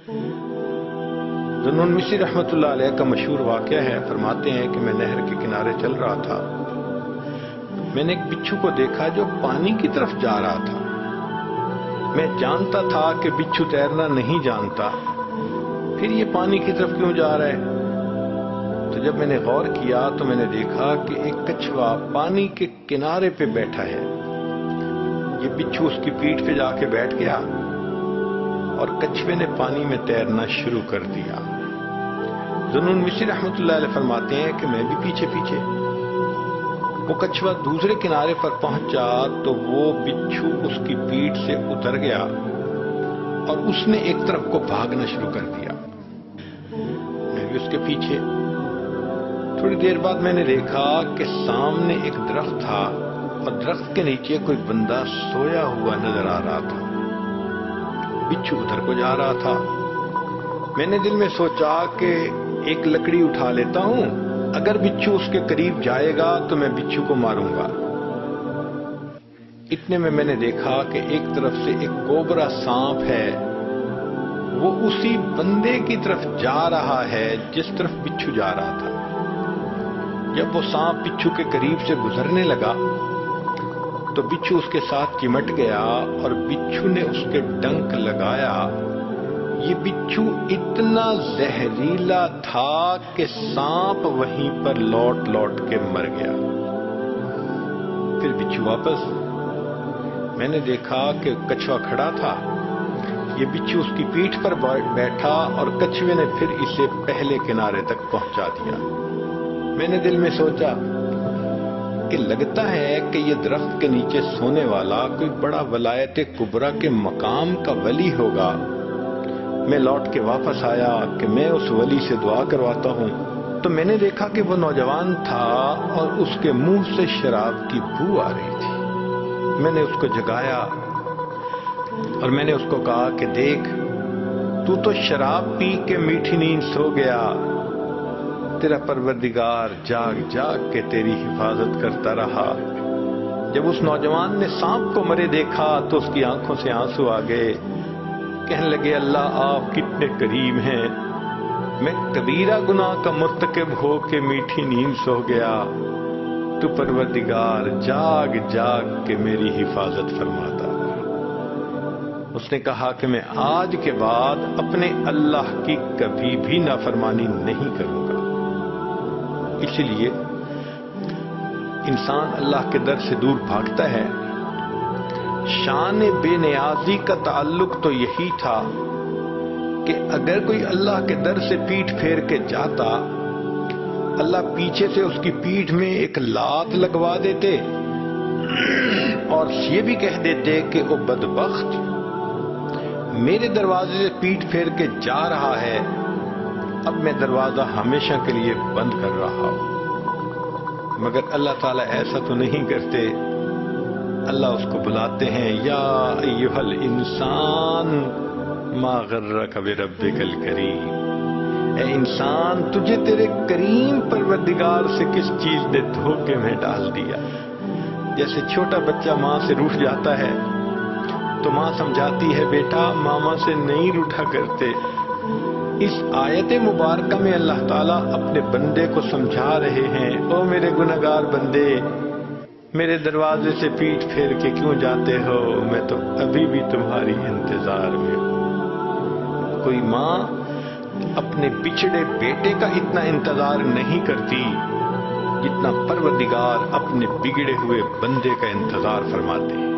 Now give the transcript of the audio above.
ज़ुन्नुन मिस्री रहमतुल्लाह अलैह का मशहूर वाक़या है। फरमाते हैं कि मैं नहर के किनारे चल रहा था, मैंने एक बिच्छू को देखा जो पानी की तरफ जा रहा था। मैं जानता था कि बिच्छू तैरना नहीं जानता, फिर ये पानी की तरफ क्यों जा रहा है? तो जब मैंने गौर किया तो मैंने देखा कि एक कछुआ पानी के किनारे पे बैठा है। ये बिच्छू उसकी पीठ पे जाके बैठ गया और कछुए ने पानी में तैरना शुरू कर दिया। ज़ुन्नुन मिस्री रहमतुल्लाह अलैह फरमाते हैं कि मैं भी पीछे पीछे। वो कछुआ दूसरे किनारे पर पहुंचा तो वो बिच्छू उसकी पीठ से उतर गया और उसने एक तरफ को भागना शुरू कर दिया। मैं भी उसके पीछे। थोड़ी देर बाद मैंने देखा कि सामने एक दरख्त था और दरख्त के नीचे कोई बंदा सोया हुआ नजर आ रहा था। बिच्छू उधर को जा रहा था। मैंने दिल में सोचा कि एक लकड़ी उठा लेता हूं, अगर बिच्छू उसके करीब जाएगा तो मैं बिच्छू को मारूंगा। इतने में मैंने देखा कि एक तरफ से एक कोबरा सांप है, वो उसी बंदे की तरफ जा रहा है जिस तरफ बिच्छू जा रहा था। जब वो सांप बिच्छू के करीब से गुजरने लगा तो बिच्छू उसके साथ चिमट गया और बिच्छू ने उसके डंक लगाया। ये बिच्छू इतना जहरीला था कि सांप वहीं पर लौट लौट के मर गया। फिर बिच्छू वापस। मैंने देखा कि कछुआ खड़ा था, ये बिच्छू उसकी पीठ पर बैठा और कछुए ने फिर इसे पहले किनारे तक पहुंचा दिया। मैंने दिल में सोचा कि लगता है कि ये दरख्त के नीचे सोने वाला कोई बड़ा वलायत कुबरा के मकाम का वली होगा। मैं लौट के वापस आया कि मैं उस वली से दुआ करवाता हूं, तो मैंने देखा कि वो नौजवान था और उसके मुंह से शराब की बू आ रही थी। मैंने उसको जगाया और मैंने उसको कहा कि देख, तू तो शराब पी के मीठी नींद सो गया, तेरा परवरदिगार जाग जाग के तेरी हिफाजत करता रहा। जब उस नौजवान ने सांप को मरे देखा तो उसकी आंखों से आंसू आ गए। कहने लगे, अल्लाह आप कितने करीम हैं, मैं कबीरा गुनाह का मुर्तकिब हो के मीठी नींद सो गया, तू परवरदिगार जाग जाग के मेरी हिफाजत फरमाता। उसने कहा कि मैं आज के बाद अपने अल्लाह की कभी भी नाफरमानी नहीं करूंगा। इसलिए इंसान अल्लाह के दर से दूर भागता है। शान बेनियाजी का ताल्लुक तो यही था कि अगर कोई अल्लाह के दर से पीठ फेर के जाता, अल्लाह पीछे से उसकी पीठ में एक लात लगवा देते और ये भी कह देते कि वो बदबख्त मेरे दरवाजे से पीठ फेर के जा रहा है, अब मैं दरवाजा हमेशा के लिए बंद कर रहा हूं। मगर अल्लाह ताला ऐसा तो नहीं करते। अल्लाह उसको बुलाते हैं, या अय्युहल इंसान मा गर्रक बिरब्बिकल करीम। ए इंसान, तुझे तेरे करीम परवरदिगार से किस चीज ने धोखे में डाल दिया। जैसे छोटा बच्चा माँ से रूठ जाता है तो माँ समझाती है, बेटा मामा से नहीं रूठा करते। इस आयत मुबारका में अल्लाह ताला अपने बंदे को समझा रहे हैं, ओ मेरे गुनहगार बंदे, मेरे दरवाजे से पीठ फेर के क्यों जाते हो, मैं तो अभी भी तुम्हारी इंतजार में हूं। कोई माँ अपने बिछड़े बेटे का इतना इंतजार नहीं करती जितना परवरदिगार अपने बिगड़े हुए बंदे का इंतजार फरमाते हैं।